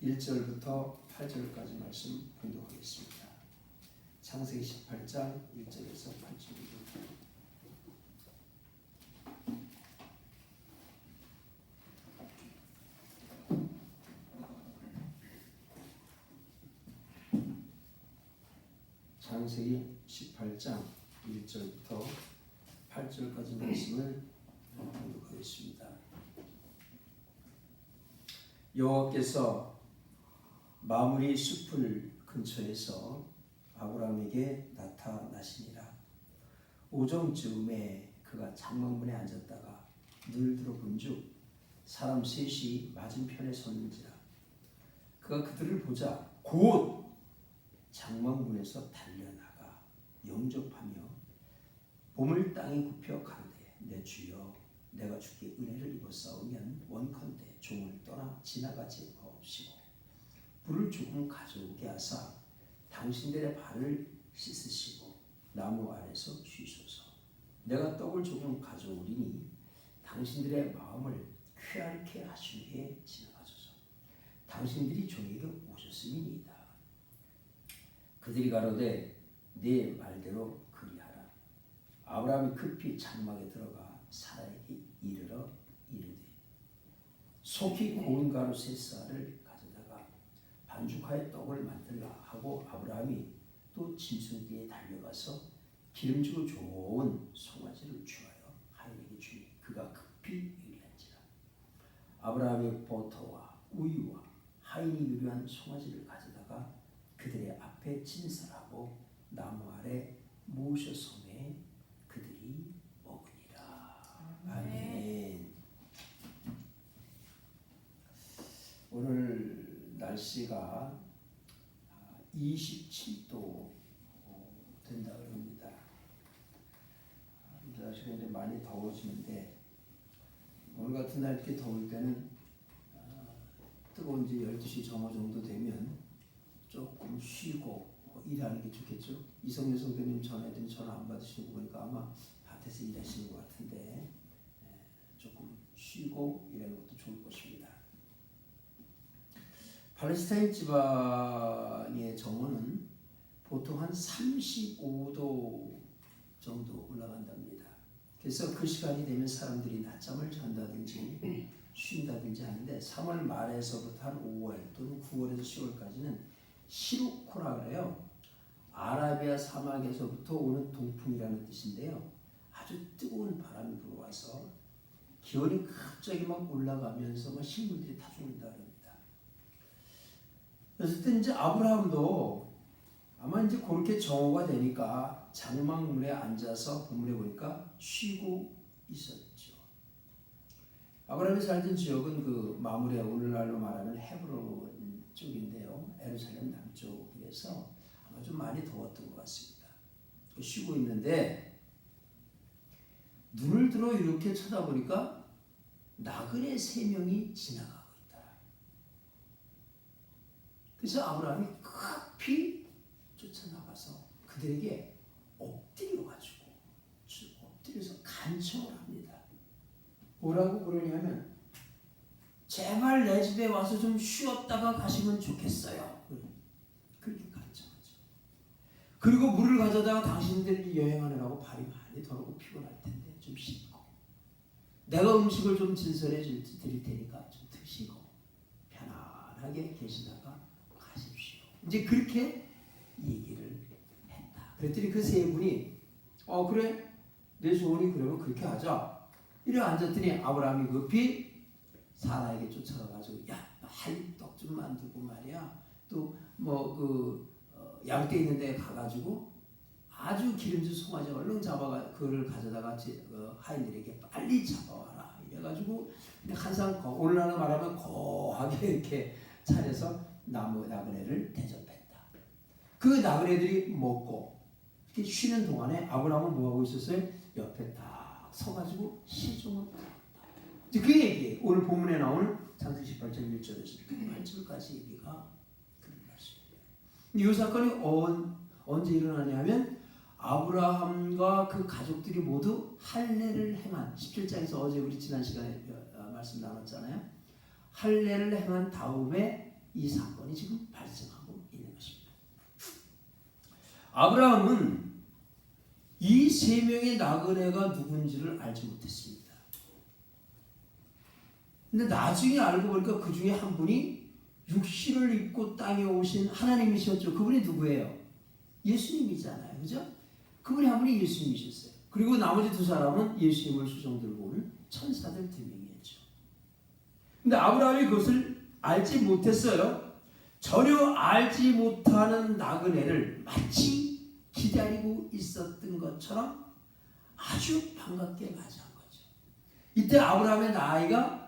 1절부터 8절까지 말씀 봉독하겠습니다. 창세기 18장 1절에서 8절입니다. 창세기 18장 1절부터 8절까지 말씀을 봉독하겠습니다. 여호와께서 마므리 숲을 근처에서 아브라함에게 나타나시니라. 오정쯤에 그가 장막문에 앉았다가 눈을 들어본즉 사람 셋이 맞은편에 섰는지라. 그가 그들을 보자 곧 장막문에서 달려나가 영접하며 몸을 땅에 굽혀 가로되 내 주여 내가 주께 은혜를 입었사오면 원컨대 종을 떠나 지나가지 마옵시고 불을 조금 가져오게 하사 당신들의 발을 씻으시고 나무 아래서 쉬소서. 내가 떡을 조금 가져오리니 당신들의 마음을 쾌활케 하신 후에 지나가소서. 당신들이 종에게 오셨음이니이다. 그들이 가로되 네 말대로 그리하라. 아브라함이 급히 장막에 들어가 사라에게 이르러 이르되 속히 고운 가루 세 쌀을 가져다가 반죽하여 떡을 만들라 하고 아브라함이 또 짐승 뒤에 달려가서 기름지고 좋은 송아지를 주하여 하인에게 주니 그가 급히 요리한지라. 아브라함이 버터와 우유와 하인이 요리한 송아지를 가져다가 그들의 앞에 진설하고 나무 아래 모셔 섬에 그들이 먹으니라. 아멘. 오늘 날씨가 27도 된다 그럽니다. 날씨가 이제 많이 더워지는데 오늘 같은 날 이렇게 더울 때는 뜨거운 이제 12시 정오 정도 되면 조금 쉬고 일하는 게 좋겠죠. 이성재 성도님 전에도 전화 안 받으시는 거 보니까 아마 밭에서 일하시는 것 같은데 조금 쉬고 일하는 것도 좋을 것입니다. 팔레스타인 지방의 정오는 보통 한 35도 정도 올라간답니다. 그래서 그 시간이 되면 사람들이 낮잠을 잔다든지 쉰다든지 하는데 3월 말에서부터 한 5월 또는 9월에서 10월까지는 시루코라 그래요. 아라비아 사막에서부터 오는 동풍이라는 뜻인데요. 아주 뜨거운 바람이 불어와서 기온이 갑자기 막 올라가면서 막 식물들이 다 죽는다 그럽니다. 그래서 이제 아브라함도 아마 이제 그렇게 정오가 되니까 장막문에 앉아서 본문에 보니까 쉬고 있었죠. 아브라함이 살던 지역은 그 마므레 오늘날로 말하면 헤브론 쪽인데요. 예루살렘 남쪽이라서 아마 좀 많이 더웠던 것 같습니다. 쉬고 있는데 눈을 들어 이렇게 쳐다보니까 나그네 3명이 지나가고 있다. 그래서 아브라함이 급히 쫓아나가서 그들에게 엎드려서 간청을 합니다. 뭐라고 그러냐면 제발 내 집에 와서 좀 쉬었다가 가시면 좋겠어요. 그렇게 간청하죠. 그리고 물을 가져다가 당신들이 여행하느라고 발이 많이 더럽고 피곤할 텐데 좀 씻고 내가 음식을 좀 진설해 드릴 테니까 좀 드시고 편안하게 계시다가 가십시오. 이제 그렇게 얘기를 했다. 그랬더니 그 세 분이 그래 내 소원이 그러면 그렇게 하자. 이래 앉았더니 아브라함이 급히 사라에게 쫓아가가지고 한떡 좀 만들고 말이야. 또 양떼 있는 데 가가지고 아주 기름진 송아지 얼른 잡아가 그를 가져다가 하인들에게 빨리 잡아와라. 이래가지고 항상 오늘날로 말하면 거하게 이렇게 차려서 나그네를 대접했다. 그 나그네들이 먹고 이렇게 쉬는 동안에 아브라함은 뭐 하고 있었어요? 옆에 딱 서가지고 시종을 들었다. 그 얘기 오늘 본문에 나오는 창세기 18장 1절에서 8절까지 얘기가 그런 말씀입니다. 이 사건이 언제 일어나냐면 아브라함과 그 가족들이 모두 할례를 행한 17장에서 어제 우리 지난 시간에 말씀 나눴잖아요. 할례를 행한 다음에 이 사건이 지금 발생하고 있는 것입니다. 아브라함은 이 세 명의 나그네가 누군지를 알지 못했습니다. 근데 나중에 알고 보니까 그 중에 한 분이 육신을 입고 땅에 오신 하나님이셨죠. 그분이 누구예요? 예수님이잖아요. 그죠? 그분이 한 분이 예수님이셨어요. 그리고 나머지 두 사람은 예수님을 수종 들고 온 천사들 두 명이었죠. 근데 아브라함이 그것을 알지 못했어요. 전혀 알지 못하는 나그네를 마치 기다리고 있었던 것처럼 아주 반갑게 맞이한 거죠. 이때 아브라함의 나이가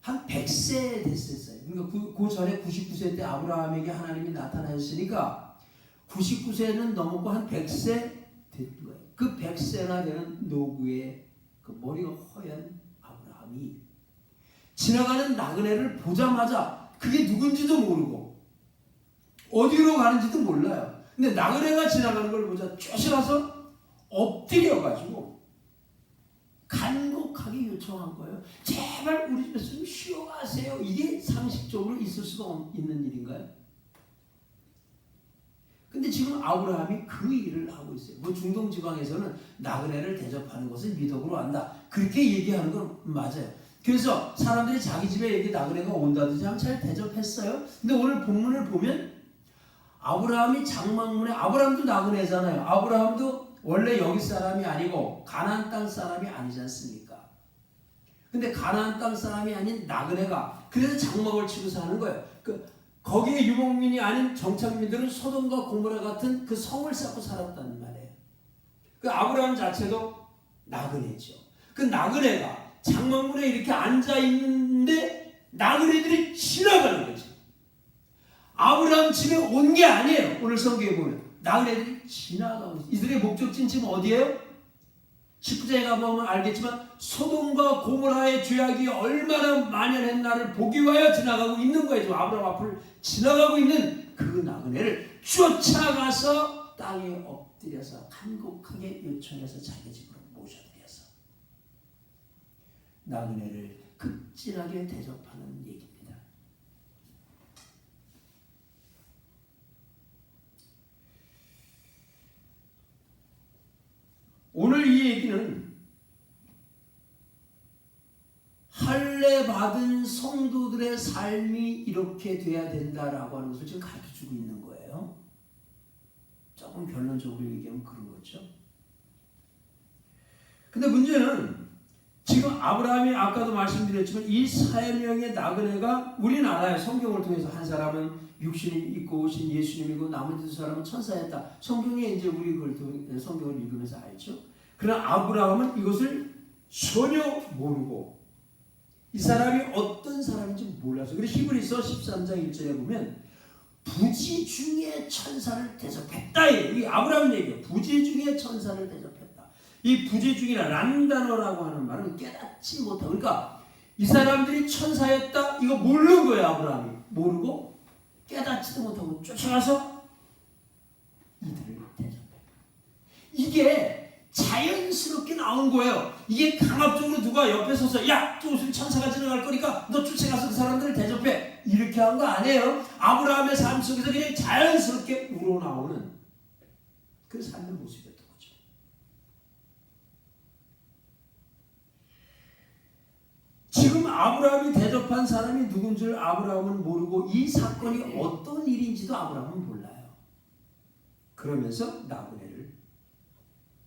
한 100세 됐었어요. 그러니까 그 전에 99세 때 아브라함에게 하나님이 나타나셨으니까 99세는 넘었고 한 100세 된 거예요. 그 100세나 되는 노구의 그 머리가 허연 아브라함이 지나가는 나그네를 보자마자 그게 누군지도 모르고 어디로 가는지도 몰라요. 근데 나그네가 지나가는 걸 보자 쫓아가서 엎드려가지고 간곡하게 요청한 거예요. 제발 우리 집에서 좀 쉬어가세요. 이게 상식적으로 있을 수가 있는 일인가요? 근데 지금 아브라함이 그 일을 하고 있어요. 뭐 중동 지방에서는 나그네를 대접하는 것을 미덕으로 한다. 그렇게 얘기하는 건 맞아요. 그래서 사람들이 자기 집에 여기 나그네가 온다든지 하면 잘 대접했어요. 근데 오늘 본문을 보면 아브라함이 장막문에, 아브라함도 나그네잖아요. 아브라함도 원래 여기 사람이 아니고 가나안 땅 사람이 아니지 않습니까? 근데 가나안 땅 사람이 아닌 나그네가 그래서 장막을 치고 사는 거예요. 거기에 유목민이 아닌 정착민들은 소돔과 고모라 같은 그 성을 쌓고 살았단 말이에요. 그 아브라함 자체도 나그네죠. 그 나그네가 장막문에 이렇게 앉아 있는데 나그네들이 지나가는 거죠. 아브라함 집에 온 게 아니에요. 오늘 성경에 보면 나그네들이 지나가고 있어요. 이들의 목적지는 지금 어디예요? 19장에 가보면 알겠지만 소돔과 고모라의 죄악이 얼마나 만연했나를 보기 위하여 지나가고 있는 거예요. 지금 아브라함 앞을 지나가고 있는 그 나그네를 쫓아가서 땅에 엎드려서 간곡하게 요청해서 자기 집으로 모셔드려서 나그네를 극진하게 대접하는 얘기입니다. 오늘 이 얘기는 할례 받은 성도들의 삶이 이렇게 돼야 된다라고 하는 것을 지금 가르쳐주고 있는 거예요. 조금 결론적으로 얘기하면 그런 거죠. 근데 문제는 지금 아브라함이 아까도 말씀드렸지만 이 4명의 나그네가 우리나라의 성경을 통해서 한 사람은 육신이 있고 오신 예수님이고 나머지 두 사람은 천사였다. 성경에 이제 우리 그걸 성경을 읽으면서 알죠. 그러나 아브라함은 이것을 전혀 모르고 이 사람이 어떤 사람인지 몰라서 그래서 히브리서 13장 1절에 보면 부지 중에 천사를 대접했다. 이 아브라함 얘기예요. 부지 중에 천사를 대접했다. 이 부지 중이라 란단어라고 하는 말은 깨닫지 못하고 그러니까 이 사람들이 천사였다. 이거 모르는 거예요. 아브라함이 모르고 깨닫지도 못하고 쫓아가서 이들을 대접해. 이게 자연스럽게 나온 거예요. 이게 강압적으로 누가 옆에 서서 야, 저 천사가 지나갈 거니까 너 쫓아가서 그 사람들을 대접해. 이렇게 한 거 아니에요. 아브라함의 삶 속에서 그냥 자연스럽게 우러나오는 그 삶의 모습이었던 거죠. 지금 아브라함이 대접한 사람이 누군 줄 아브라함은 모르고 이 사건이 어떤 일인지도 아브라함은 몰라요. 그러면서 나그네를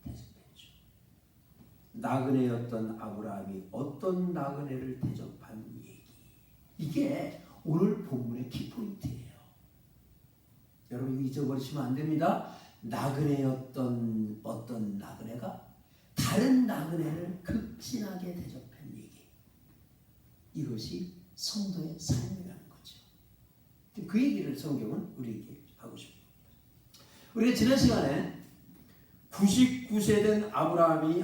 대접했죠. 나그네였던 아브라함이 어떤 나그네를 대접한 얘기. 이게 오늘 본문의 키포인트예요. 여러분 잊어버리시면 안 됩니다. 나그네였던 어떤 나그네가 다른 나그네를 극진하게 대접한 얘기. 이것이 성도의 삶이라는 거죠. 그 얘기를 성경은 우리에게 하고 싶습니다. 우리가 지난 시간에 99세 된 아브라함에게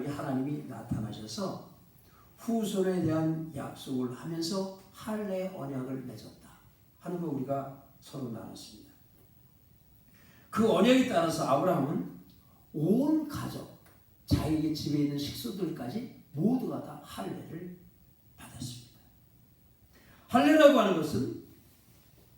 하나님이 나타나셔서 후손에 대한 약속을 하면서 할례 언약을 맺었다 하는 거 우리가 서로 나눴습니다. 그 언약에 따라서 아브라함은 온 가족, 자기 집에 있는 식구들까지 모두가 다 할례를 받았습니다. 할례라고 하는 것은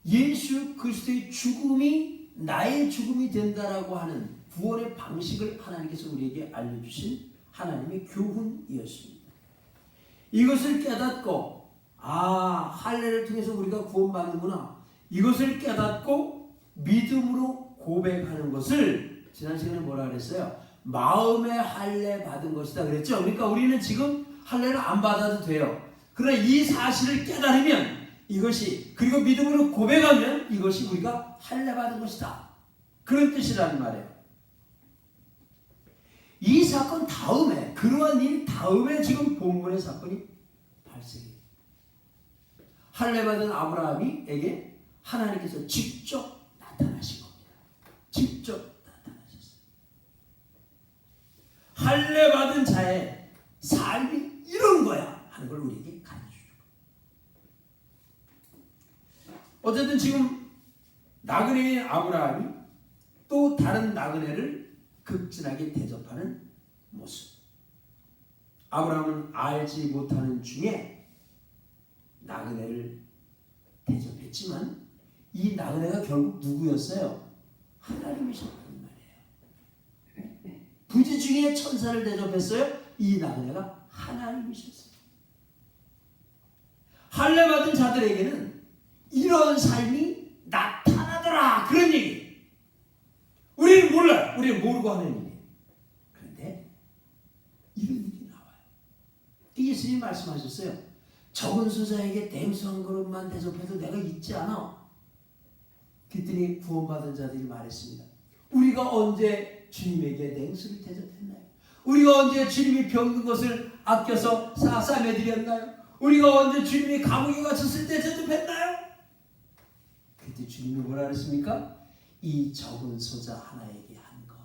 예수 그리스도의 죽음이 나의 죽음이 된다라고 하는 구원의 방식을 하나님께서 우리에게 알려주신 하나님의 교훈이었습니다. 이것을 깨닫고 할례를 통해서 우리가 구원받는구나. 이것을 깨닫고 믿음으로 고백하는 것을 지난 시간에 뭐라 그랬어요? 마음의 할례 받은 것이다 그랬죠. 그러니까 우리는 지금 할례를 안 받아도 돼요. 그러나 이 사실을 깨달으면 이것이, 그리고 믿음으로 고백하면 이것이 우리가 할례 받은 것이다. 그런 뜻이라는 말이에요. 이 사건 다음에, 그러한 일 다음에 지금 본문의 사건이 발생해요. 할례 받은 아브라함에게 하나님께서 직접 나타나신 겁니다. 직접 나타나셨어요. 할례 받은 자의 삶이 이런 거야 하는 걸 우리에게 가르쳐주고, 어쨌든 지금 나그네의 아브라함이 또 다른 나그네를 극진하게 대접하는 모습. 아브라함은 알지 못하는 중에 나그네를 대접했지만 이 나그네가 결국 누구였어요? 하나님이셨단 말이에요. 부지 중에 천사를 대접했어요? 이 나그네가 하나님이셨어요. 할례 받은 자들에게는 이런 삶이 나타나더라, 그런 얘기. 우리는 몰라요. 우리는 모르고 하는 일이에요. 그런데 이런 일이 나와요. 예수님 말씀하셨어요. 적은 소자에게 냉수 한 그릇만 대접해도 내가 잊지 않아. 그랬더니 구원받은 자들이 말했습니다. 우리가 언제 주님에게 냉수를 대접했나요? 우리가 언제 주님이 병든 것을 아껴서 싸매드렸나요? 우리가 언제 주님이 감옥에 갇혔을 때 대접했나요? 그때 주님이 뭐라 그랬습니까? 이 적은 소자 하나에게 한 것.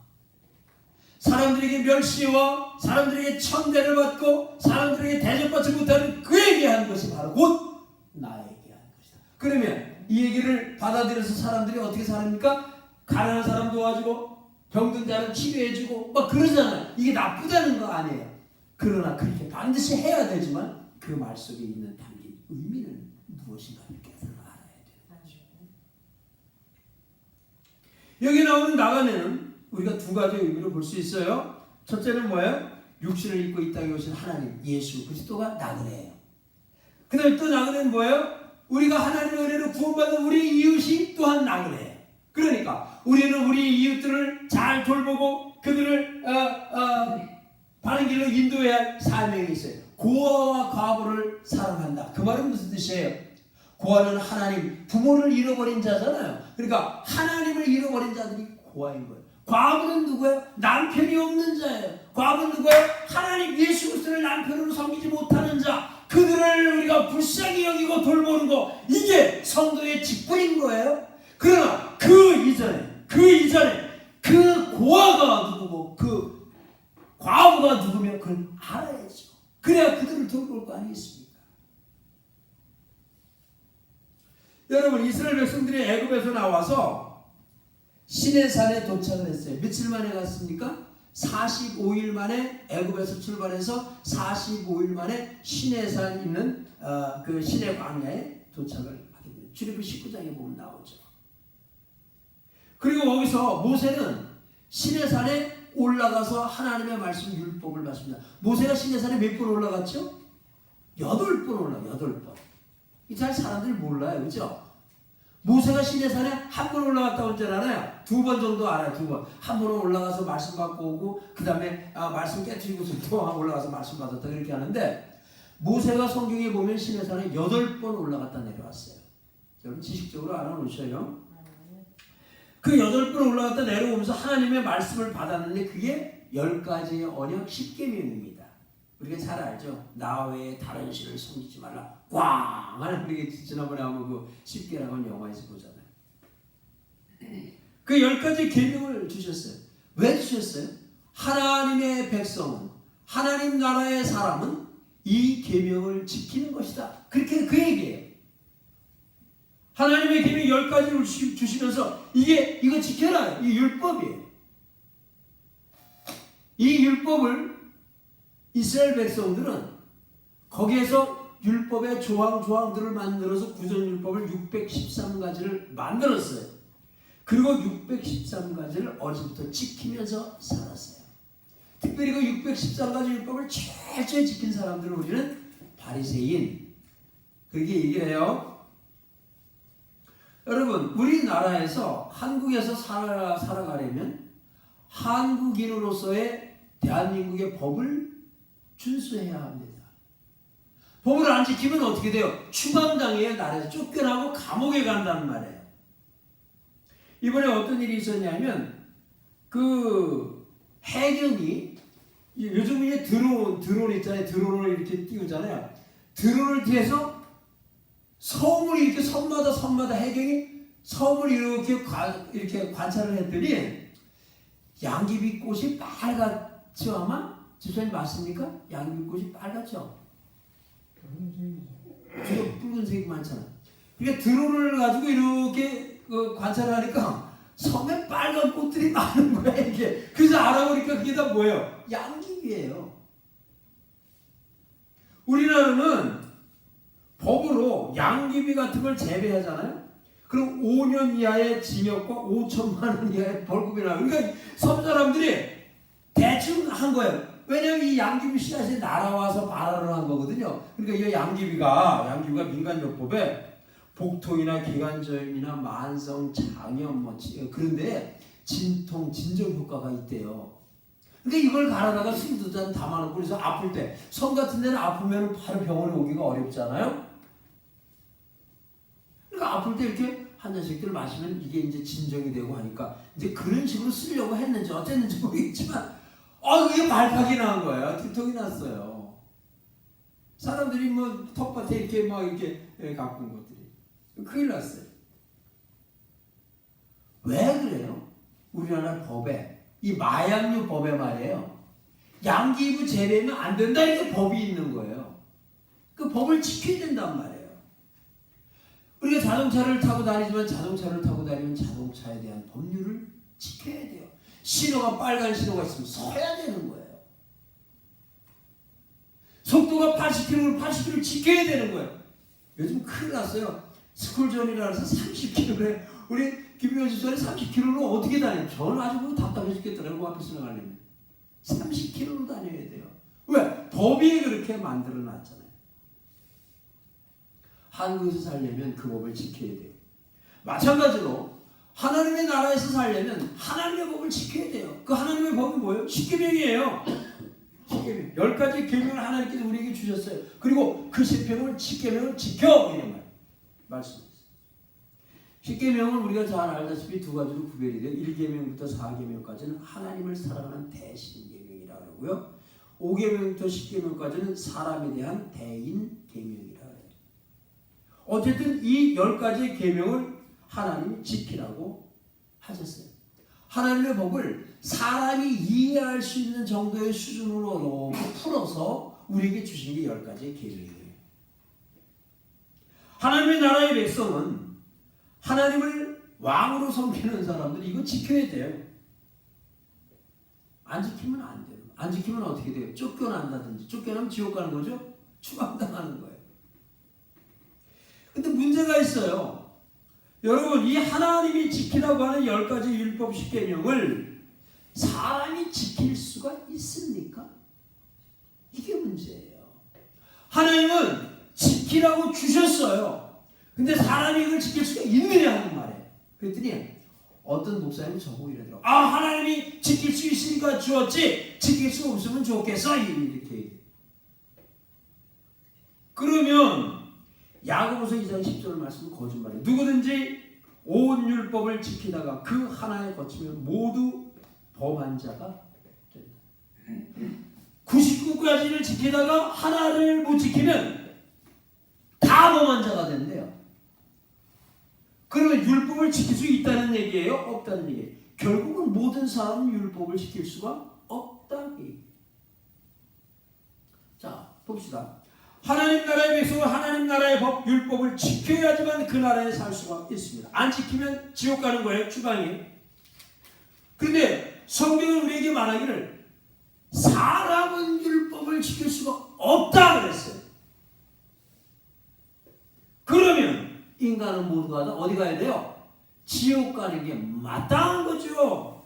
사람들에게 멸시와 사람들에게 천대를 받고 사람들에게 대접받지 못하는 그에게 한 것이 바로 곧 나에게 한 것이다. 그러면 이 얘기를 받아들여서 사람들이 어떻게 사십니까? 가난한 사람 도와주고 병든 자를 치료해주고 막 그러잖아요. 이게 나쁘다는 거 아니에요. 그러나 그렇게 반드시 해야 되지만 그 말 속에 있는 담긴 의미는 무엇인가를 깨달아 알아야 되는 거죠. 여기 나오는 나그네는 우리가 두 가지 의미로 볼 수 있어요. 첫째는 뭐예요? 육신을 입고 이 땅에 오신 하나님 예수 그리스도가 나그네예요. 그 다음에 또 나그네는 뭐예요? 우리가 하나님의 은혜로 구원받은 우리 이웃이 또한 나그네예요. 그러니까 우리는 우리 이웃들을 잘 돌보고 그들을 바른 길로 인도해야 할 사명이 있어요. 고아와 과부를 사랑한다. 그 말은 무슨 뜻이에요? 고아는 하나님, 부모를 잃어버린 자잖아요. 그러니까 하나님을 잃어버린 자들이 고아인 거예요. 과부는 누구예요? 남편이 없는 자예요. 과부는 누구예요? 하나님 예수 그리스도를 남편으로 섬기지 못하는 자. 그들을 우리가 불쌍히 여기고 돌보는 거, 이게 성도의 직분인 거예요. 그러나 그 이전에 그 고아가 누구고 그 과부가 누구면 그걸 알아야죠. 그래야 그들을 돌볼 거 아니겠습니까? 여러분, 이스라엘 백성들이 애굽에서 나와서 시내산에 도착을 했어요. 며칠 만에 갔습니까? 45일 만에 애굽에서 출발해서 45일 만에 시내산 있는 그 시내 광야에 도착을 하게 돼요. 출애굽기 19장에 보면 나오죠. 그리고 거기서 모세는 시내산에 올라가서 하나님의 말씀 율법을 받습니다. 모세가 시내산에 몇 번 올라갔죠? 8번 올라가요. 8번. 이 잘 사람들이 몰라요. 그죠? 모세가 시내산에 한 번 올라갔다 온 줄 알아요? 2번 정도 알아요. 2번. 한 번은 올라가서 말씀 받고 오고 그 다음에 말씀 깨트리고 또 올라가서 말씀 받았다 그렇게 하는데, 모세가 성경에 보면 시내산에 8번 올라갔다 내려왔어요. 여러분 지식적으로 알아놓으셔요. 그 8번 올라갔다 내려오면서 하나님의 말씀을 받았는데 그게 10가지의 언약 10계명입니다. 우리가 잘 알죠? 나 외에 다른 신을 섬기지 말라. 꽝! 하는, 우리가 지난번에 한번 그 10계라고 하는 영화에서 보잖아요. 그 10가지 계명을 주셨어요. 왜 주셨어요? 하나님의 백성은, 하나님 나라의 사람은 이 계명을 지키는 것이다. 그렇게 그 얘기예요. 하나님의 계명 10가지를 주시면서 이거 지켜라. 이 율법이에요. 이 율법을 이스라엘 백성들은 거기에서 율법의 조항들을 만들어서 구전율법을 613가지를 만들었어요. 그리고 613가지를 어려서부터 지키면서 살았어요. 특별히 그 613가지 율법을 철저히 지킨 사람들을 우리는 바리새인 그렇게 얘기를 해요. 여러분, 우리나라에서 한국에서 살아가려면 한국인으로서의 대한민국의 법을 준수해야 합니다. 법을 안 지키면 어떻게 돼요? 추방당해요. 나라에서 쫓겨나고 감옥에 간다는 말이에요. 이번에 어떤 일이 있었냐면 그 해경이 요즘 이제 드론 있잖아요. 드론을 이렇게 띄우잖아요. 드론을 띄워서 섬을 이렇게 섬마다 해경이 섬을 이렇게 관찰을 했더니 양귀비꽃이 빨갛죠 아마? 집사님 맞습니까? 양귀비꽃이 빨갛죠? 붉은색이죠. 붉은색이 많잖아. 그러니까 드론을 가지고 이렇게 관찰을 하니까 섬에 빨간 꽃들이 많은 거야 이게. 그래서 알아보니까 그게 다 뭐예요? 양귀비예요. 우리나라는 법으로 양귀비 같은 걸 재배하잖아요. 그럼 5년 이하의 징역과 5천만 원 이하의 벌금이 나와요. 그러니까 섬 사람들이 대충 한 거예요. 왜냐면 이 양귀비 씨앗이 날아와서 발화를 한 거거든요. 그러니까 이 양귀비가 민간요법에 복통이나 기관저염이나 만성 장염 그런데 진정 효과가 있대요. 그러니까 이걸 갈아다가 술두잔 담아놓고 그래서 아플 때 섬 같은 데는 아프면 바로 병원에 오기가 어렵잖아요. 그러니까 아플 때 이렇게 한 잔씩들 마시면 이게 이제 진정이 되고 하니까 이제 그런 식으로 쓰려고 했는지 어쨌는지 모르겠지만 이게 말팍이 난 거예요. 두통이 났어요. 사람들이 뭐 텃밭에 이렇게 가꾼 것들이 큰일 났어요. 왜 그래요? 우리나라 법에 이 마약류 법에 말이에요. 양귀비 재배하면 안 된다 이렇게 법이 있는 거예요. 그 법을 지켜야 된단 말이에요. 우리가 자동차를 타고 다니지만 자동차를 타고 다니면 자동차에 대한 법률을 지켜야 돼요. 신호가 빨간 신호가 있으면 서야 되는 거예요. 속도가 80km면 80km를 지켜야 되는 거예요. 요즘 큰일 났어요. 스쿨존이라 해서 30km래. 우리 김효연 집사님 30km로 어떻게 다녀요? 저는 아주 답답해 죽겠더라고요. 앞에서 나가려면 30km로 다녀야 돼요. 왜? 법이 그렇게 만들어 놨잖아요. 한국에서 살려면 그 법을 지켜야 돼요. 마찬가지로 하나님의 나라에서 살려면 하나님의 법을 지켜야 돼요. 그 하나님의 법이 뭐예요? 십계명이에요. 십계명. 10가지 계명을 하나님께서 우리에게 주셨어요. 그리고 그 십계명을 지켜 이런 말씀이었어요. 십계명은 우리가 잘 알다시피 두 가지로 구별이 돼요. 1계명부터 4계명까지는 하나님을 사랑하는 대신계명이라고 하고요. 5계명부터 10계명까지는 사람에 대한 대인계명이라고 해요. 어쨌든 이 10가지 계명을 하나님이 지키라고 하셨어요. 하나님의 법을 사람이 이해할 수 있는 정도의 수준으로 풀어서 우리에게 주신 게 10가지의 계명이에요. 하나님의 나라의 백성은 하나님을 왕으로 섬기는 사람들이 이거 지켜야 돼요. 안 지키면 안 돼요. 안 지키면 어떻게 돼요? 쫓겨난다든지. 쫓겨나면 지옥 가는 거죠? 추방당하는 거예요. 근데 문제가 있어요. 여러분, 이 하나님이 지키라고 하는 10가지 율법 10계명을 사람이 지킬 수가 있습니까? 이게 문제예요. 하나님은 지키라고 주셨어요. 근데 사람이 이걸 지킬 수가 있느냐 하는 말이에요. 그랬더니 어떤 목사님은 저보고 이러더라고요. 하나님이 지킬 수 있으니까 주었지 지킬 수 없으면 좋겠어 이렇게 얘기해요. 그러면 야고보서 2장 10절 말씀은 거짓말이에요. 누구든지 온 율법을 지키다가 그 하나에 거치면 모두 범한 자가 된다. 99가지를 지키다가 하나를 못 지키면 다 범한 자가 된대요. 그러면 율법을 지킬 수 있다는 얘기예요? 없다는 얘기예요? 결국은 모든 사람은 율법을 지킬 수가 없다는 얘기예요. 자, 봅시다. 하나님 나라의 백성은 하나님 나라의 법, 율법을 지켜야지만 그 나라에 살 수가 있습니다. 안 지키면 지옥 가는 거예요. 추방이에요. 그런데 성경은 우리에게 말하기를 사람은 율법을 지킬 수가 없다 그랬어요. 그러면 인간은 모두가 다 어디 가야 돼요? 지옥 가는 게 마땅한 거죠.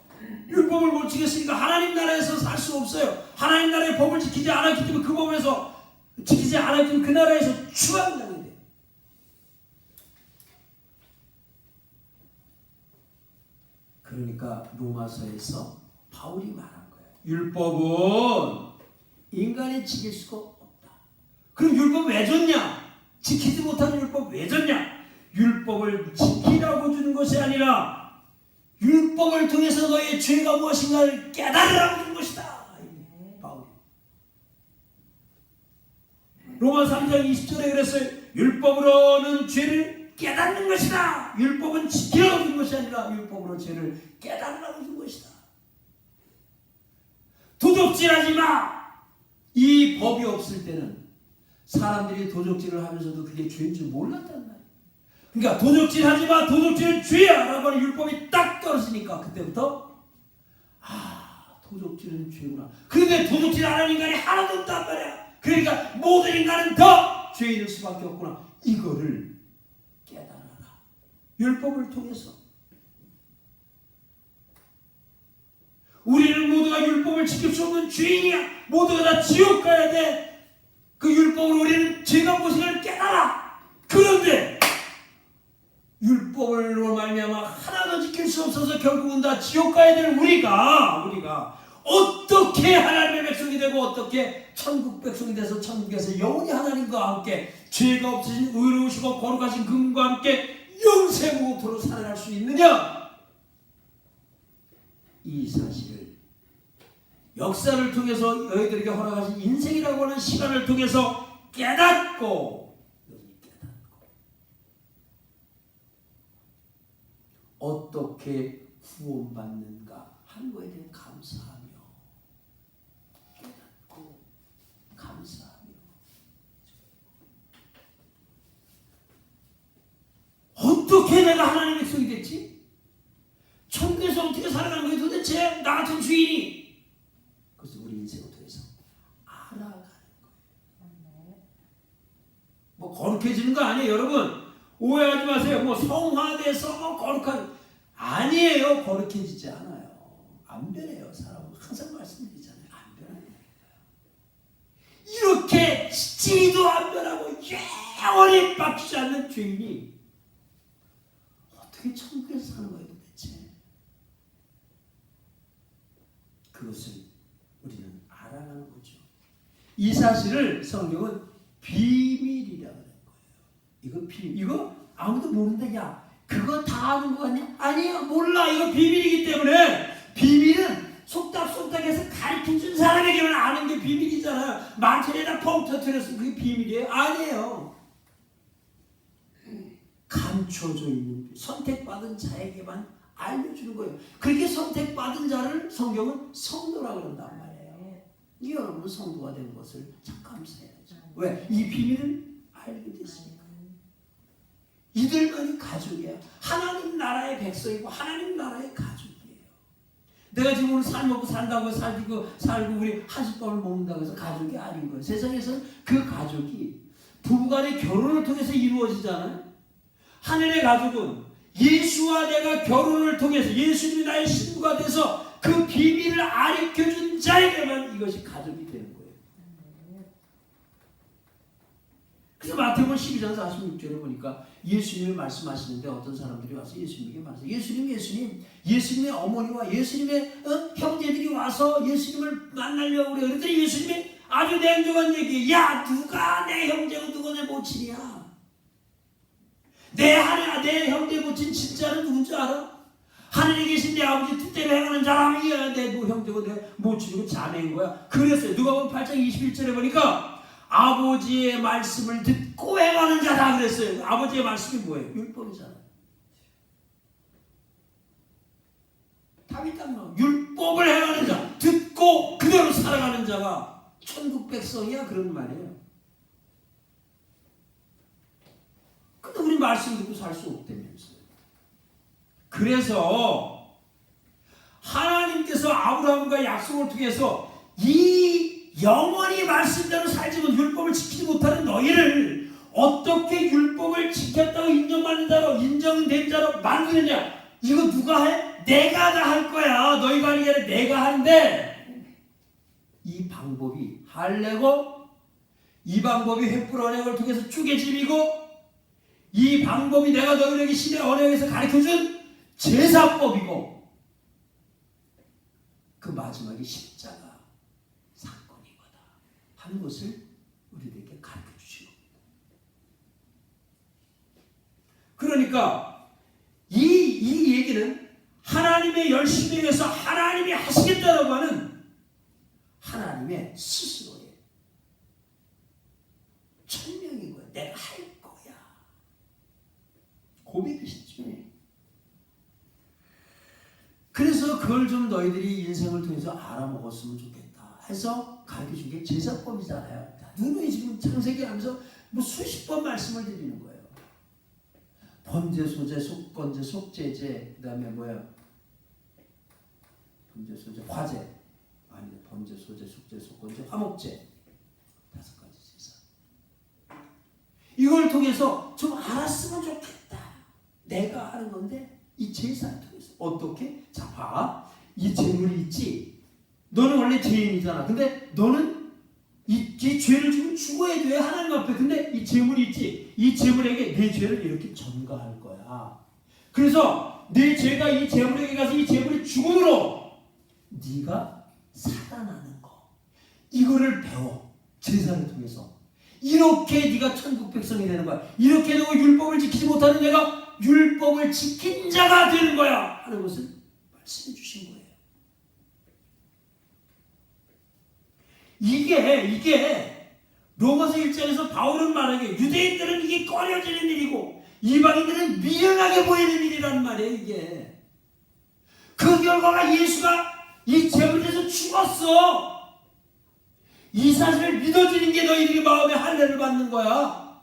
율법을 못 지켰으니까 하나님 나라에서 살 수 없어요. 하나님 나라의 법을 지키지 않았기 때문에 그 법에서 지키지 않았기 때문에 그 나라에서 추방당해야 돼요. 그러니까 로마서에서 바울이 말한 거예요. 율법은 인간이 지킬 수가 없다. 그럼 율법 왜 줬냐? 지키지 못하는 율법 왜 줬냐? 율법을 지키라고 주는 것이 아니라 율법을 통해서 너의 죄가 무엇인가를 깨달으라고 준 것이다. 바울이. 로마 3장 20절에 그랬어요. 율법으로는 죄를 깨닫는 것이다. 율법은 지키라고 준 것이 아니라 율법으로 죄를 깨달으라고 준 것이다. 도적질하지 마. 이 법이 없을 때는 사람들이 도적질을 하면서도 그게 죄인 줄 몰랐단 말이에요. 그러니까 도적질하지 마. 도적질은 죄야 라고 하는 율법이 딱 떨어지니까 그때부터 도적질은 죄구나. 그런데 도적질 안 하는 인간이 하나도 없단 말이야. 그러니까 모든 인간은 더 죄인일 수밖에 없구나. 이거를 깨달아라. 율법을 통해서. 우리는 모두가 율법을 지킬 수 없는 죄인이야. 모두가 다 지옥 가야 돼. 그 율법으로 우리는 죄가 무엇인가를 깨달아. 그런데 율법으로 말미암아 하나도 지킬 수 없어서 결국은 다 지옥 가야 될 우리가 어떻게 하나님의 백성이 되고 어떻게 천국 백성이 돼서 천국에서 영원히 하나님과 함께 죄가 없으신 의로우시고 거룩하신 그분과 함께 영생무토로 살아갈 수 있느냐? 이 사실을 역사를 통해서 너희들에게 허락하신 인생이라고 하는 시간을 통해서 깨닫고 어떻게 구원받는가 하는 것에 대해 감사하며 깨닫고 감사하며 어떻게 내가 하나님의 백성이 됐지? 천국에서 어떻게 살아가는 거예요 도대체? 나 같은 주인이. 그래서 우리 인생을 통해서 알아가는 거예요. 뭐 거룩해지는 거 아니에요 여러분. 오해하지 마세요. 뭐 성화돼서 뭐 거룩한 아니에요. 거룩해지지 않아요. 안 변해요. 사람은 항상 말씀드리잖아요. 안 변해요. 이렇게 찌도 안 변하고 영원히 바뀌지 않는 죄인이 어떻게 천국에서 사는 거예요 도대체? 그것을 우리는 알아가는 거죠. 이 사실을 성경은 비밀이라고 하는 거예요. 이거 비밀. 이거 아무도 모른다. 야 그거 다 아는 거 아니야? 아니야 몰라. 이거 비밀이기 때문에. 비밀은 속닥속닥해서 가르쳐준 사람에게만 아는 게 비밀이잖아요. 만천에다 펑 터뜨려서 그게 비밀이에요? 아니에요. 감춰져 있는 선택받은 자에게만 알려주는 거예요. 그렇게 선택받은 자를 성경은 성도라고 그런단 말이에요. 이 여러분은 성도가 되는 것을 참 감사해야죠. 왜? 이 비밀을 알게 됐으니까. 이들만이 가족이야. 하나님 나라의 백성이고 하나님 나라의 가족이에요. 내가 지금 오늘 살 먹고 산다고 살고 우리 한식밥을 먹는다고 해서 가족이 아닌 거예요. 세상에서는 그 가족이 부부간의 결혼을 통해서 이루어지잖아요. 하늘의 가족은 예수와 내가 결혼을 통해서 예수님이 나의 신부가 돼서 그 비밀을 알려준 자에게만 이것이 가족이 되는 거예요. 그래서 마태복음 12장 46절에 보니까 예수님이 말씀하시는데 어떤 사람들이 와서 예수님에게 말해서 예수님의 어머니와 예수님의 형제들이 와서 예수님을 만나려고 그래요. 그랬더니 예수님이 아주 냉정한 얘기. 야 누가 내 형제고 누가 내 모친이야? 내 형제 모친 진짜는 누군지 알아? 하늘에 계신 내 아버지 뜻대로 행하는 사람이 내 형제고 내 모친이고 자매인 거야. 그랬어요. 누가복음 8장 21절에 보니까 아버지의 말씀을 듣고 행하는 자다 그랬어요. 아버지의 말씀이 뭐예요? 율법이잖아요. 답이 딱 나와요. 율법을 행하는 자, 듣고 그대로 살아가는 자가 천국 백성이야 그런 말이에요. 근데 우리 말씀 듣고 살 수 없다면서요. 그래서 하나님께서 아브라함과 약속을 통해서 이 영원히 말씀대로 살지 못 율법을 지키지 못하는 너희를 어떻게 율법을 지켰다고 인정받는 자로 인정된 자로 만드느냐? 이거 누가 해? 내가 다 할 거야. 너희가 하는 게 아니라 내가 하는데 이 방법이 할례고 이 방법이 횃불 언약을 통해서 쪼개짐이고 이 방법이 내가 너희에게 신의 언약에서 가르쳐준 제사법이고 그 마지막에 십자가 사건이거다 하는 것을 우리들에게 가르쳐 주신 겁니다. 그러니까 이 얘기는 하나님의 열심에 의해서 하나님이 하시겠다라고 하는 하나님의 스스로의 천명인 거야. 내가 할 거야. 고백이시죠. 그래서 그걸 좀 너희들이 인생을 통해서 알아먹었으면 좋겠다 해서 가르쳐준 게 제사법이잖아요. 누누이 지금 창세기 하면서 뭐 수십 번 말씀을 드리는 거예요. 번제, 소제, 속건제, 속제제, 그 다음에 뭐야? 번제, 소제, 화제. 아니, 번제, 소제, 속제, 속건제, 화목제. 5가지 제사. 이걸 통해서 좀 알았으면 좋겠다. 내가 하는 건데 이 제사를 통해서 어떻게? 자, 봐. 이 재물이 있지. 너는 원래 죄인이잖아. 근데 너는 이 죄를 지금 죽어야 돼. 하나님 앞에. 근데 이 재물이 있지. 이 재물에게 내 죄를 이렇게 전가할 거야. 그래서 내 죄가 이 재물에게 가서 이 재물이 죽음으로 네가 살아나는 거. 이거를 배워. 제사를 통해서. 이렇게 네가 천국 백성이 되는 거야. 이렇게 너 율법을 지키지 못하는 내가 율법을 지킨 자가 되는 거야. 하는 것을 말씀해 주신 거예요. 이게 로마서 1장에서 바울은 말하기에 유대인들은 이게 꺼려지는 일이고 이방인들은 미련하게 보이는 일이란 말이에요. 이게 그 결과가 예수가 이 제물에서 죽었어. 이 사실을 믿어주는 게 너희들이 마음에 할례를 받는 거야.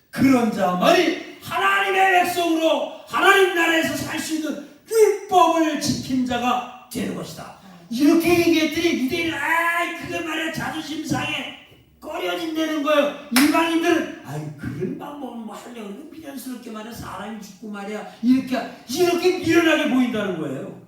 그런 자만이 하나님의 백성으로 하나님 나라에서 살 수 있는 율법을 지킨 자가 되는 것이다. 이렇게 얘기했더니 유대인은 그게 말이야 자존심 상해 꺼려진다는 거예요. 이방인들은 그런 방법은 뭐 하려고 미련스럽게 말이야 사람이 죽고 말이야 이렇게 미련하게 보인다는 거예요.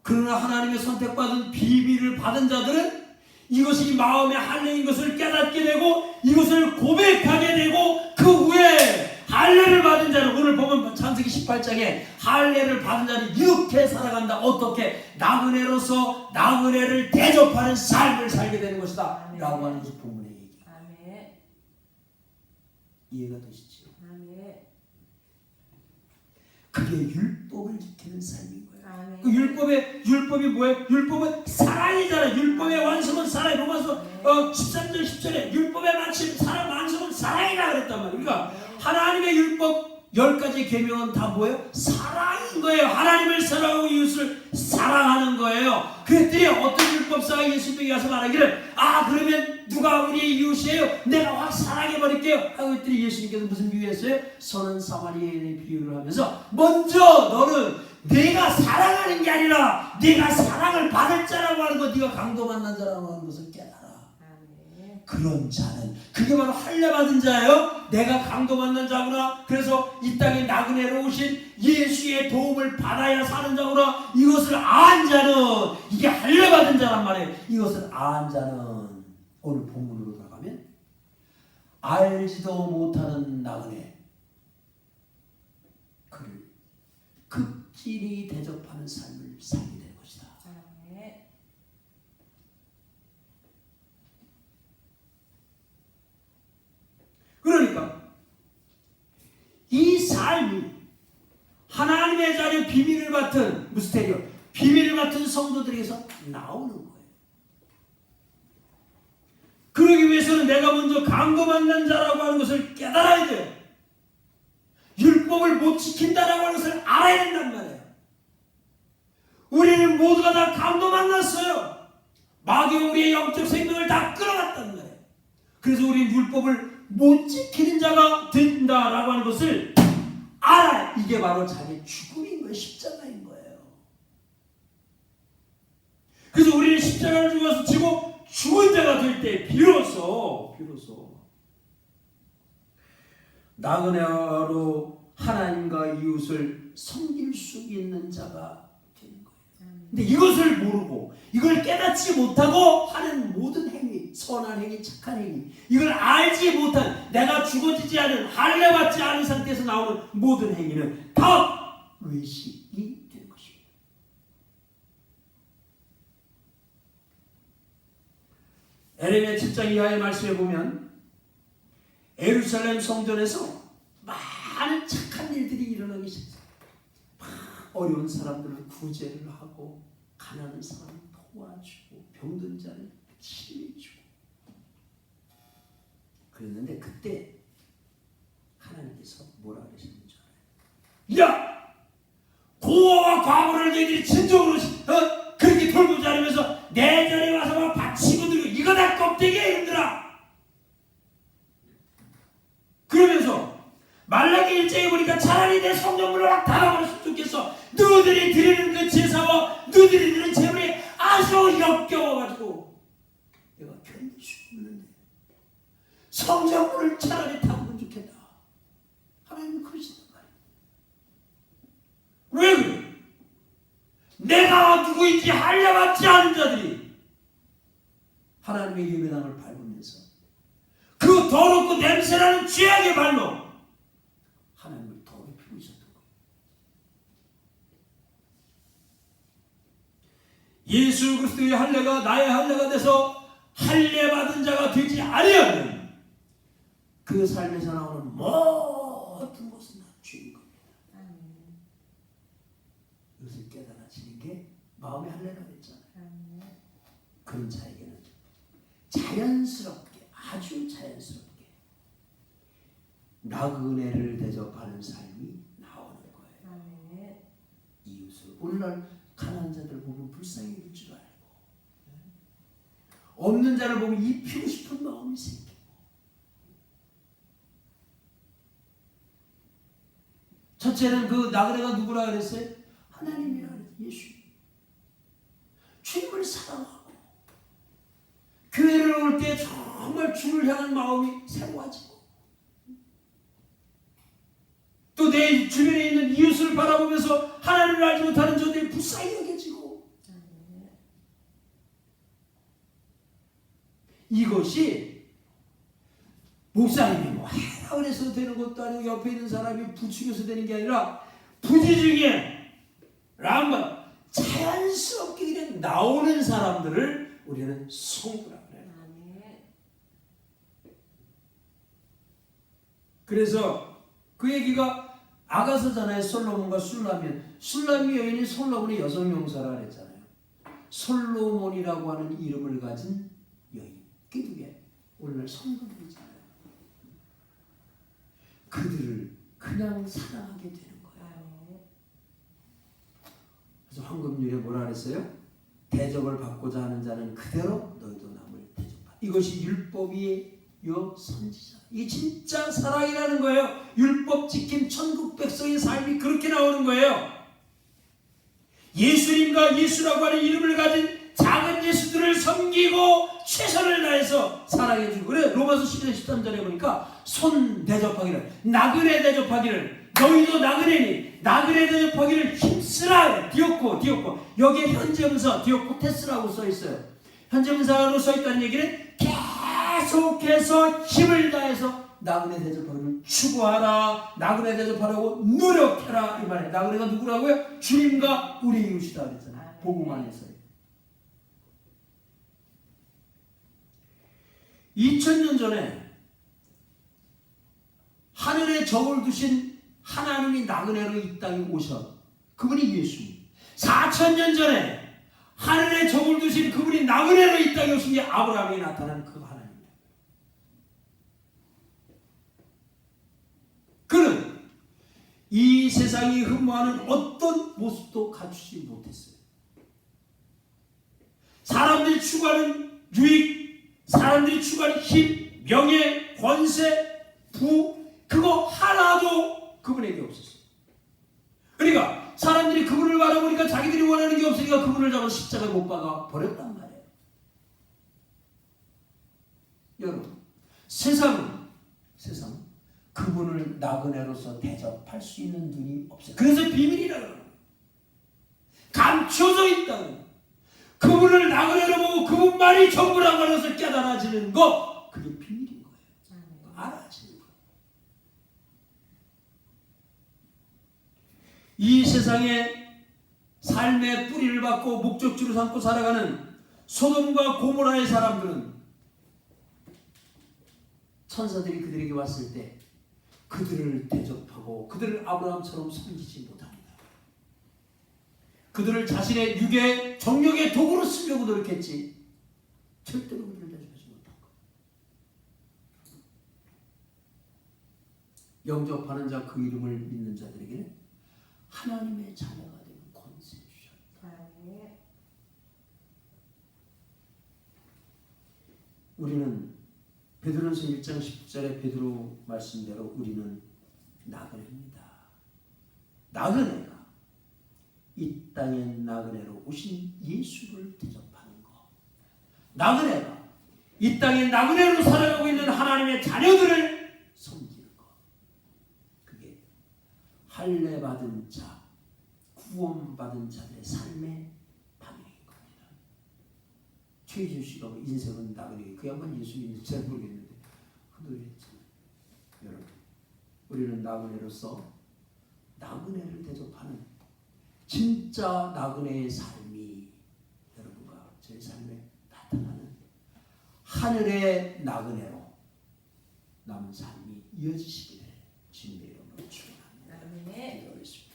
그러나 하나님의 선택받은 비밀을 받은 자들은 이것이 마음의 할례인 것을 깨닫게 되고 이것을 고백하게 되고 그 후에 할례를 받은 자는 오늘 보면 창세기 18장에 할례를 받은 자는 이렇게 살아간다. 어떻게? 나그네로서 나그네를 대접하는 삶을 살게 되는 것이다. 아멘. 라고 하는 것이 본문의 얘기. 아멘. 이해가 되시죠? 아멘. 그게 율법을 지키는 삶인 거예요. 아멘. 그 율법이 뭐예요? 율법은 사랑이잖아요. 율법의 완성은 사랑. 로마서 13절 10절에 율법의 마침 사랑 완성은 사랑이라 그랬단 말이에요. 그러니까 하나님의 율법 10가지 계명은 다 뭐예요? 사랑인 거예요. 하나님을 사랑하고 이웃을 사랑하는 거예요. 그랬더니 어떤 율법사가 예수님에게 와서 말하기를 그러면 누가 우리의 이웃이에요? 내가 확 사랑해버릴게요 하고 했더니 예수님께서 무슨 비유했어요? 선한 사마리아인의 비유를 하면서 먼저 너는 내가 사랑하는 게 아니라 내가 사랑을 받을 자라고 하는 거 네가 강도 만난 자라고 하는 것을 깨달아. 그런 자는 그게 바로 할례 받은 자예요. 내가 강도 받는 자구나. 그래서 이 땅에 나그네로 오신 예수의 도움을 받아야 사는 자구나. 이것을 아는 자는 이게 할례 받은 자란 말이에요. 이것을 아는 자는 오늘 본문으로 들어가면 알지도 못하는 나그네 그를 극진히 대접하는 삶을 살게 될 것이다. 그러니까 이 삶이 하나님의 자리 비밀을 맡은 무스테리오 비밀을 맡은 성도들에게서 나오는 거예요. 그러기 위해서는 내가 먼저 강도 만난 자라고 하는 것을 깨달아야 돼요. 율법을 못 지킨다라고 하는 것을 알아야 된단 말이에요. 우리는 모두가 다 강도 만났어요. 마귀가 우리의 영적 생명을 다 끌어갔단 말이에요. 그래서 우리는 율법을 못 지키는 자가 된다라고 하는 것을 알아. 이게 바로 자기의 죽음인 거예요. 십자가인 거예요. 그래서 우리는 십자가를 지고 죽은 자가 될 때 비로소 나그네로 하나님과 이웃을 섬길 수 있는 자가 되는 거예요. 근데 이것을 모르고 이걸 깨닫지 못하고 하는 모든 행위, 선한 행위, 착한 행위, 이걸 알지 못한, 내가 죽어지지 않은, 할례받지 않은 상태에서 나오는 모든 행위는 다 외식이 되는 것입니다. 에레미야 7장 이하의 말씀에 보면 예루살렘 성전에서 많은 착한 일들이 일어나기 시작했어요. 어려운 사람들을 구제를 하고, 가난한 사람을 도와주고, 병든 자를 치료해주고 그랬는데, 그때 하나님께서 뭐라 그러셨는 줄 알아요? 야! 고아와 과부를 너희들이 진정으로 그렇게 돌보지 않으면서 내 전에 와서 막 바치고 들고 이거 다 껍데기야 이놈들아. 그러면서 말라기 1장에 보니까 차라리 내 성전문을 막 닫아버렸으면 좋겠어. 너희들이 드리는 그 제사와 너희들이 드리는 제물이 아주 역겨워가지고 내가 견딜 수 없는데 성전문을 차라리 닫으면 좋겠다. 하나님은 그러신단 말이에요. 왜 그래? 내가 누구인지 할례받지 않은 자들이 하나님의 예배당을 밟으면서 그 더럽고 냄새나는 죄악의 발로 하나님을 더럽히고 있었던 거예요. 예수 그리스도의 할례가 나의 할례가 돼서 할례받은 자가 되지 아니하면 그 삶에서 나오는 모든 것은 다 죄인 겁니다. 이것을 깨달아지는 게 마음의 할례가 됐잖아요. 그런 자에게는 자연스럽게, 아주 자연스럽게 나그네를 대접하는 삶이 나오는 거예요. 이웃을, 오늘날 가난한 자들 보면 불쌍히 여길 줄 알고, 없는 자를 보면 입히고 싶은 마음이 생기고, 첫째는 그 나그네가 누구라 그랬어요? 하나님이라 그랬어요. 예수. 주님을 사랑하고 교회를 올 때 정말 주를 향한 마음이 새로워지고, 또 내 주변에 있는 이웃을 바라보면서 하나님을 알지 못하는 저들이 불쌍히 여겨지고, 이것이 목사님이 뭐 하라 그래서 되는 것도 아니고 옆에 있는 사람이 부추겨서 되는 게 아니라 부지 중에 람바 자연스럽게 그냥 나오는 사람들을 우리는 성도라 그래요. 그래서 그 얘기가 아가서잖아요. 솔로몬과 술람이 여인이 솔로몬의 여성 명사라 그랬잖아요. 솔로몬이라고 하는 이름을 가진 여인, 그게 누구예요? 오늘날 성도들이잖아요. 그들을 그냥 사랑하게 되는 거예요. 그래서 황금률에 뭐라 그랬어요? 대접을 받고자 하는 자는 그대로 너희도 남을 대접하라. 이것이 율법의 선지자. 이게 진짜 사랑이라는 거예요. 율법 지킨 천국 백성의 삶이 그렇게 나오는 거예요. 예수님과 예수라고 하는 이름을 가진 작은 예수들을 섬기고 최선을 다해서 사랑해주고, 그래 로마서 11장 13절에 보니까 손 대접하기를, 나그네 대접하기를, 너희도 나그네니 나그네 대접하기를 힘쓰라. 디오코 여기에 현재문사 디오코테스라고 써있어요. 현재문사로 써있다는 얘기는 계속해서 힘을 다해서 나그네 대접하기를 추구하라, 나그네 대접하라고 노력해라 이 말이에요. 나그네가 누구라고요? 주님과 우리 이웃이다 그랬잖아요. 복음 안에서요. 2000년 전에 하늘에 적을 두신 하나님이 나그네로 이 땅에 오셔. 그분이 예수님. 4000년 전에 하늘에 적을 두신 그분이 나그네로 이 땅에 오신 게 아브라함이 나타난 그 하나님입니다. 그는 이 세상이 흠모하는 어떤 모습도 갖추지 못했어요. 사람들이 추구하는 유익, 사람들이 추구하는 힘, 명예, 권세, 부, 그거 하나도 그분에게 없었어요. 그러니까 사람들이 그분을 바라보니까 자기들이 원하는 게 없으니까 그분을 잡아서 십자가에 못 박아 버렸단 말이에요. 여러분, 세상은 그분을 나그네로서 대접할 수 있는 눈이 없어요. 그래서 비밀이라고 합니다. 감춰져 있다고. 그분을 나그네로 보고 그분만이 전부라고 하면서 깨달아지는 거, 그게 비밀인 거예요. 알아지는 거예요. 이 세상에 삶의 뿌리를 받고 목적지로 삼고 살아가는 소돔과 고모라의 사람들은 천사들이 그들에게 왔을 때 그들을 대접하고 그들을 아브라함처럼 섬기지 못합니다. 그들을 자신의 육의 정욕의 도구로 쓰려고 노력했지 절대로 그들을 대접하지 못한 것. 영접하는 자 그 이름을 믿는 자들에게는 하나님의 자녀가 되는 권세 주셨다. 우리는 베드로전서 1장 10절의 베드로 말씀대로 우리는 나그네입니다. 나그네가 이 땅의 나그네로 오신 예수를 대접하는 것. 나그네가 이 땅의 나그네로 살아가고 있는 하나님의 자녀들을 섬기는 것. 그게 할례받은 자, 구원받은 자들의 삶의 방향인 겁니다. 최희준 씨가 인생은 나그네, 그 양반 예수 믿는지 잘 모르겠는데 그 노래 했잖아요. 여러분, 우리는 나그네로서 나그네를 대접하는 진짜 나그네의 삶이 여러분과 제 삶에 나타나는 하늘의 나그네로 남은 삶이 이어지시기를 주님의 이름으로 축원합니다. 기도하겠습니다.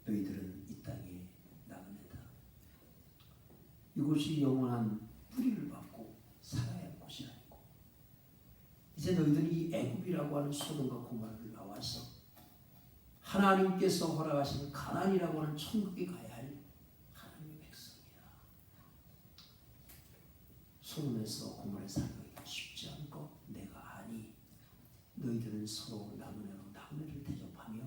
너희들은 이 땅의 나그네다. 이곳이 영원한 뿌리를 받고 살아야 할 곳이 아니고 이제 너희들이 이 애굽이라고 하는 소돔과 고모라를 나와서 하나님께서 허락하신 가나안이라고 하는 천국에 가야 할 하나님의 백성이야. 소돔에서 고모라에 살기가 쉽지 않고 내가 아니 너희들은 서로 나그네를 대접하며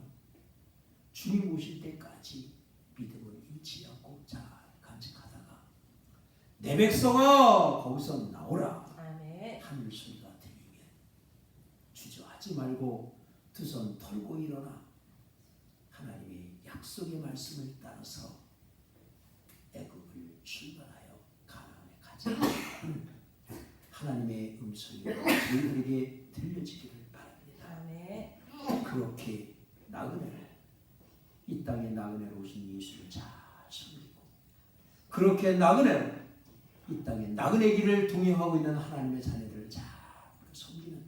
주님 오실 때까지 믿음을 잃지 않고 잘 간직하다가 내 백성아 거기서 나오라. 아멘. 하늘 소리가 들리면 주저하지 말고 두 손 털고 일어나 하나님의 약속의 말씀을 따라서 애굽을 출발하여 가나안에 가자. 하나님의 음성이 너희들에게 들려지기를 바랍니다. 아멘. 그렇게 나그네를 이 땅에 나그네로 오신 예수를 잘 섬기고 그렇게 나그네로 이 땅에 나그네 길을 동행하고 있는 하나님의 자녀들을 잘 섬기는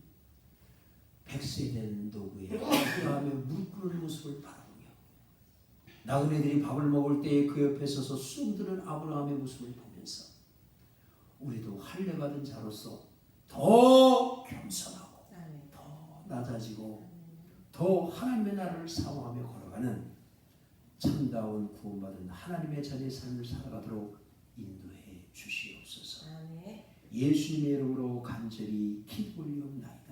100세 된 노부의 아브라함의 무릎 꿇는 모습을 바라보며 나그네들이 밥을 먹을 때에 그 옆에 서서 쑥드는 아브라함의 모습을 보면서 우리도 할례받은 자로서 더 겸손하고 더 낮아지고 더 하나님의 나라를 사모하며 걸어가는 참다운 구원받은 하나님의 자녀의 삶을 살아가도록 인도해 주시옵소서. 예수님의 이름으로 간절히 기도 올리옵나이다.